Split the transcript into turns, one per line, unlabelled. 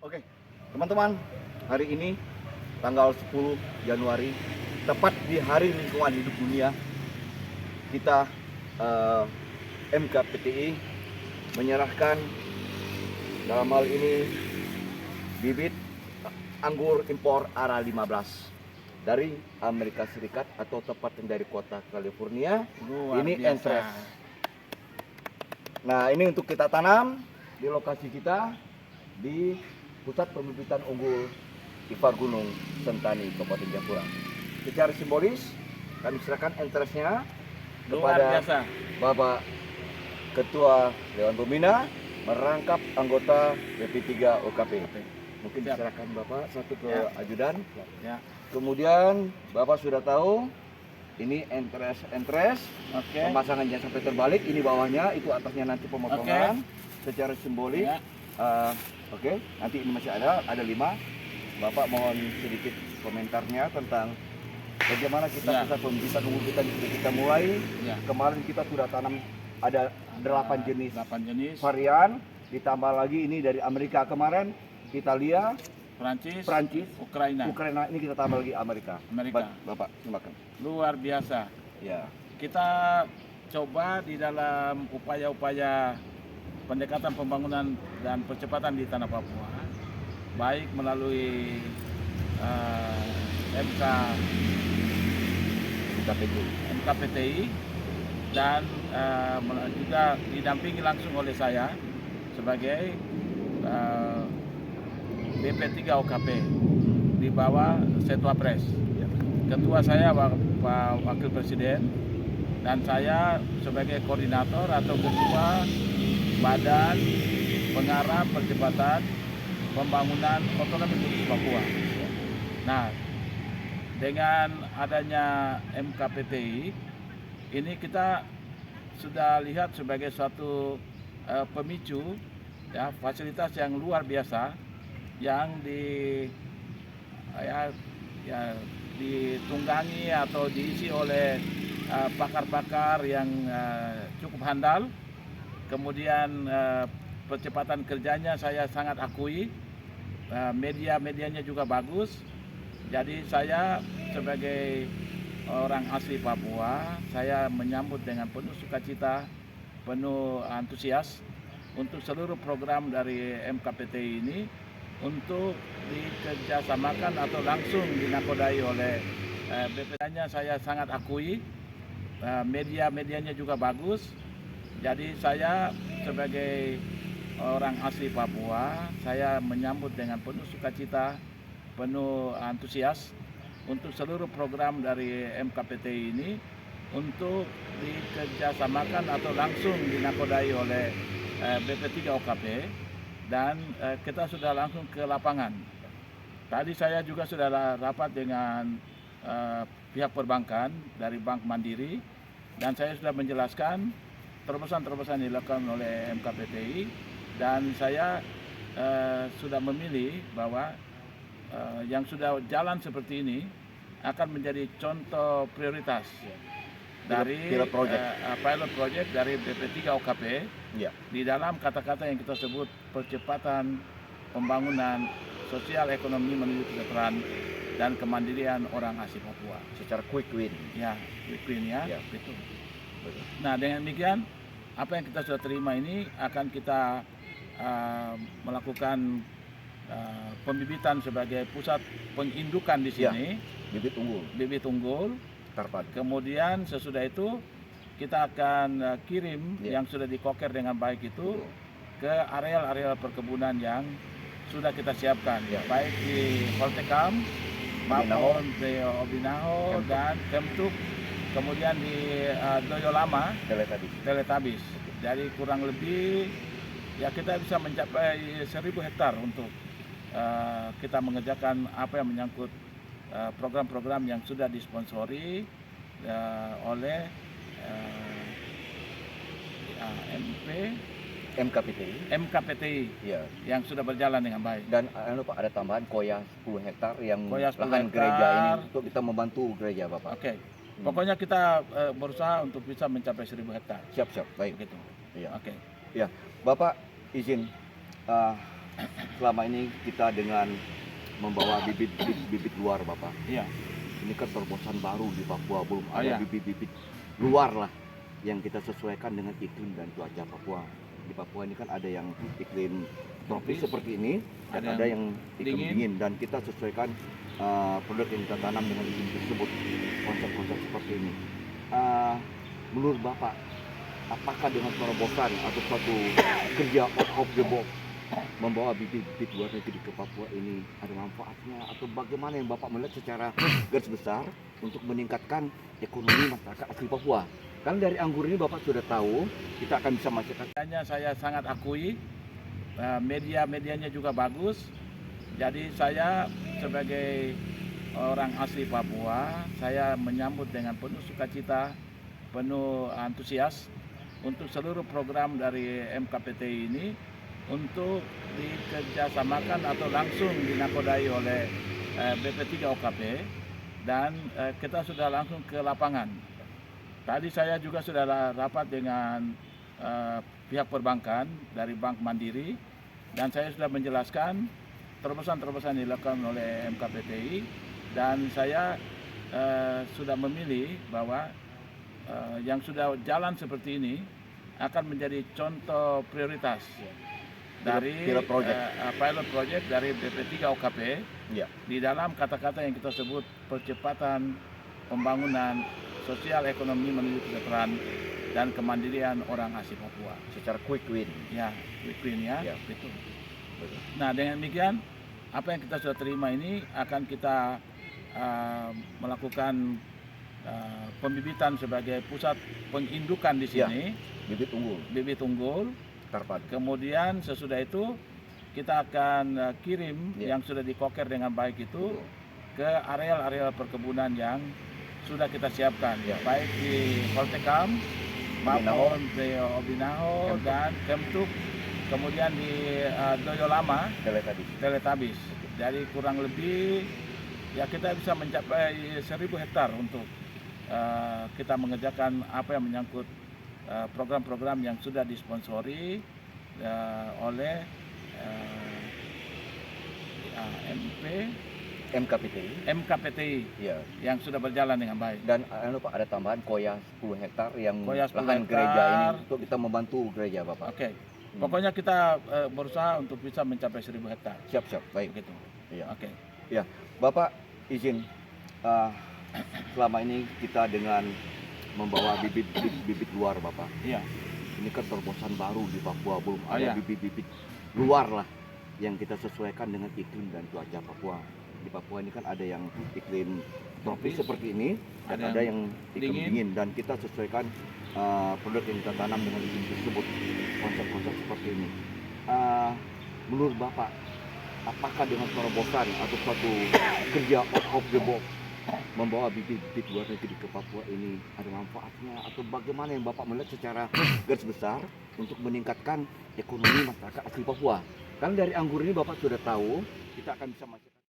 Oke, teman-teman, hari ini tanggal 10 Januari, tepat di Hari Lingkungan Hidup Dunia, kita MKPTI menyerahkan dalam hal ini bibit anggur impor ARA 15 dari Amerika Serikat atau tepatnya dari kota California.
Luar
ini
biasa.
Entres. Nah, ini untuk kita tanam di lokasi kita di Pusat Pembibitan Unggul IPA Gunung Sentani, Kabupaten Jayapura. Secara simbolis, kami serahkan Entresnya
Luar
kepada
biasa.
Bapak Ketua Dewan Pembina merangkap anggota BP3 OKP. Mungkin
Siap.
diserahkan Bapak satu ke
Ya.
ajudan.
Ya.
Kemudian Bapak sudah tahu ini entres,
Oke.
pemasangan jangan sampai terbalik. Ini bawahnya, itu atasnya nanti pemotongan. Secara simbolik.
Ya.
Oke, nanti ini masih ada 5. Bapak mohon sedikit komentarnya tentang bagaimana kita
Ya.
pusat pembibitan unggul kita mulai.
Ya.
Kemarin kita sudah tanam ada 8 jenis
8 jenis.
varian, ditambah lagi ini dari Amerika kemarin, Italia, Prancis,
Ukraina.
Ukraina, ini kita tambah lagi Amerika.
Amerika.
Bapak, silakan.
Luar biasa.
Ya.
Kita coba di dalam upaya-upaya pendekatan pembangunan dan percepatan di tanah Papua, baik melalui MKPTI dan juga didampingi langsung oleh saya sebagai BP3 OKP di bawah Setua Pres.
Ya.
Ketua saya Pak Wakil Presiden dan saya sebagai koordinator atau ketua Badan Pengarah Percepatan Pembangunan Otonomi Khusus Papua. Nah, dengan adanya MKPTI ini kita sudah lihat sebagai suatu pemicu, ya, fasilitas yang luar biasa yang ditunggangi atau diisi oleh pakar-pakar yang cukup handal. Kemudian percepatan kerjanya saya sangat akui, media-medianya juga bagus. Jadi saya sebagai orang asli Papua, saya menyambut dengan penuh sukacita, penuh antusias untuk seluruh program dari MKPTI ini untuk dikerjasamakan atau langsung dinakodai oleh BPT-nya. Saya sangat akui, media-medianya juga bagus. Jadi saya sebagai orang asli Papua, saya menyambut dengan penuh sukacita, penuh antusias untuk seluruh program dari MKPTI ini untuk dikerjasamakan atau langsung dinakodai oleh BP3 OKP dan kita sudah langsung ke lapangan. Tadi saya juga sudah rapat dengan pihak perbankan dari Bank Mandiri dan saya sudah menjelaskan terobosan-terobosan yang dilakukan oleh MKPTI dan saya sudah memilih bahwa yang sudah jalan seperti ini akan menjadi contoh prioritas dari
pilot
project dari BP3 OKP
Ya.
di dalam kata-kata yang kita sebut percepatan pembangunan sosial ekonomi menuju kesejahteraan dan kemandirian orang asli Papua.
Secara quick win.
Ya, quick win ya.
Ya.
Betul.
Betul.
Nah, dengan demikian apa yang kita sudah terima ini akan kita melakukan pembibitan sebagai pusat pengindukan di sini, bibit unggul.
Tarpan.
Kemudian sesudah itu kita akan kirim yang sudah dikoker dengan baik itu ke areal-areal perkebunan yang sudah kita siapkan, baik di Poltekam maupun di Obinaho dan Kemtuk, kemudian di Doyo Lama, Teletabis. Jadi kurang lebih ya kita bisa mencapai 1.000 hektar untuk kita mengerjakan apa yang menyangkut program-program yang sudah disponsori oleh MKPTI
ya,
yang sudah berjalan dengan baik.
Dan Pak, ada tambahan Koya 10 hektar yang
Koya 10
lahan
hektar.
gereja ini untuk kita membantu gereja, Bapak.
Oke. Pokoknya kita berusaha untuk bisa mencapai 1.000 hektar.
Siap, baik.
Begitu.
Iya.
Oke.
Ya, Bapak izin selama ini kita dengan membawa bibit luar Bapak.
Iya.
Ini kan terobosan baru di Papua, belum
Oh,
ada
iya.
bibit-bibit luar lah yang kita sesuaikan dengan iklim dan cuaca Papua. Di Papua ini kan ada yang iklim tropis seperti ini dan ada yang iklim dingin dan kita sesuaikan produk yang kita tanam dengan iklim tersebut, konsep-konsep seperti ini. Menurut Bapak, apakah dengan terobosan atau suatu kerja out of the box membawa bibit-bibit luar negeri ke Papua ini ada manfaatnya atau bagaimana yang Bapak melihat secara garis besar untuk meningkatkan ekonomi masyarakat asli Papua? Karena dari anggur ini Bapak sudah tahu kita akan bisa menghasilkan.
Saya sangat akui, media-medianya juga bagus. Jadi saya sebagai orang asli Papua, saya menyambut dengan penuh sukacita, penuh antusias untuk seluruh program dari MKPT ini untuk dikerjasamakan atau langsung dinakodai oleh BP3 OKP dan kita sudah langsung ke lapangan. Tadi saya juga sudah rapat dengan pihak perbankan dari Bank Mandiri dan saya sudah menjelaskan terobosan-terobosan yang dilakukan oleh MKPTI dan saya sudah memilih bahwa yang sudah jalan seperti ini akan menjadi contoh prioritas dari pilot project dari BP3 OKP
Ya.
di dalam kata-kata yang kita sebut percepatan pembangunan sosial ekonomi menuju kesejahteraan dan kemandirian orang asli Papua
Secara quick win.
ya, quick win ya,
Ya.
betul.
Betul.
Nah dengan demikian apa yang kita sudah terima ini akan kita melakukan pembibitan sebagai pusat pengindukan di sini, bibit unggul.
Tarpad.
Kemudian sesudah itu kita akan kirim yang sudah dikoker dengan baik itu ke areal-areal perkebunan yang sudah kita siapkan, baik di Poltekam, maupun di Obinaho dan Kemtuk, kemudian di Doyo Lama, Teletabis. Jadi kurang lebih ya kita bisa mencapai 1.000 hektar untuk kita mengerjakan apa yang menyangkut program-program yang sudah disponsori oleh MKPTI
Ya.
yang sudah berjalan dengan baik.
Dan Pak ada tambahan koya 10 hektar yang
Koya 10
lahan
hektar.
gereja ini untuk kita membantu gereja Bapak.
Oke. Pokoknya kita berusaha untuk bisa mencapai 1.000 hektar.
Siap, baik.
Begitu.
Iya.
Oke.
Ya, Bapak izin selama ini kita dengan membawa bibit luar Bapak.
Iya.
Ini kan terobosan baru di Papua, belum
Oh,
ada
iya.
bibit-bibit luar lah yang kita sesuaikan dengan iklim dan cuaca Papua. Di Papua ini kan ada yang iklim tropis seperti ini dan ada yang iklim dingin dan kita sesuaikan produk yang kita tanam dengan iklim tersebut, konsep-konsep seperti ini. Menurut Bapak, apakah dengan terobosan atau suatu kerja out of the box membawa bibit-bibit luar negeri ke Papua ini ada manfaatnya atau bagaimana yang Bapak melihat secara garis besar untuk meningkatkan ekonomi masyarakat asli Papua? Karena dari anggur ini Bapak sudah tahu kita akan bisa